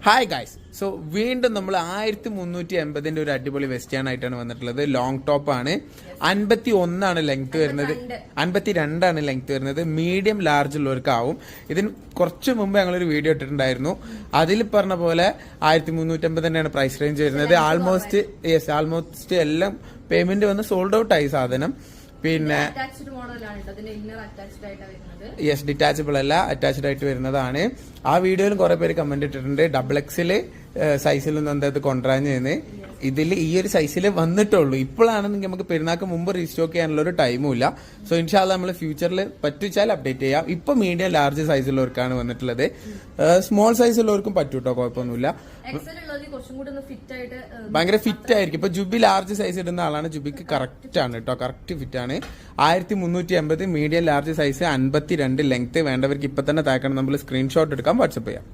Hi guys. So വീണ്ടും നമ്മൾ 1380 ഒരു അടിപൊളി വെസ്റ്റേൺ ആയിട്ടാണ് വന്നിട്ടുള്ളത്. ലോങ് ടോപ്പ് ആണ്. 51 ലെങ്ത് വരുന്നത്, 52 ലെങ്ത് വരുന്നത്. മീഡിയം ലാർജ് ഉള്ളവർക്കാവും. ഇതിന് കുറച്ച് മുമ്പ് ഞങ്ങളൊരു വീഡിയോ ഇട്ടിട്ടുണ്ടായിരുന്നു. അതിൽ പറഞ്ഞ പോലെ 1350 തന്നെയാണ് പ്രൈസ് റേഞ്ച് വരുന്നത്. ആൾമോസ്റ്റ് എല്ലാം പേയ്മെന്റ് വന്ന് സോൾഡ് ഔട്ട് ആയി സാധനം. പിന്നെ യെസ്, ഡിറ്റാച്ചബിൾ അല്ല, അറ്റാച്ച്ഡ് ആയിട്ട് വരുന്നതാണ്. ആ വീഡിയോയിലും കുറെ പേര് കമന്റ് ഇട്ടിട്ടുണ്ട് ഡബിൾ സൈസിലൊന്നും എന്താ കൊണ്ടുവരാഞ്ഞെന്ന്. ഇതിൽ ഈ ഒരു സൈസിൽ വന്നിട്ടുള്ളൂ. ഇപ്പോഴാണെന്നെങ്കിൽ നമുക്ക് പെരുന്നാൾക്ക് മുമ്പ് റീസ്റ്റോക്ക് ചെയ്യാനുള്ള ഒരു ടൈമും ഇല്ല. സോ ഇൻഷാല്ല നമ്മൾ ഫ്യൂച്ചറിൽ പറ്റിച്ചാൽ അപ്ഡേറ്റ് ചെയ്യാം. ഇപ്പൊ മീഡിയം ലാർജ് സൈസുള്ളവർക്കാണ് വന്നിട്ടുള്ളത്. സ്മോൾ സൈസുള്ളവർക്കും പറ്റൂട്ടോ, കുഴപ്പമൊന്നുമില്ല. ഭയങ്കര ഫിറ്റ് ആയിരിക്കും. ഇപ്പൊ ജുബി ലാർജ് സൈസ് ഇടുന്ന ആളാണ്, ജുബിക്ക് കറക്റ്റ് ആണ് കേട്ടോ, കറക്റ്റ് ഫിറ്റ് ആണ്. 1380 മീഡിയം ലാർജ് സൈസ്, 52 ലെങ്ത്. വേണ്ടവർക്ക് ഇപ്പൊ തന്നെ താക്കണം. നമ്മൾ സ്ക്രീൻഷോട്ട് എടുക്കാം, വാട്സപ്പ് ചെയ്യാം.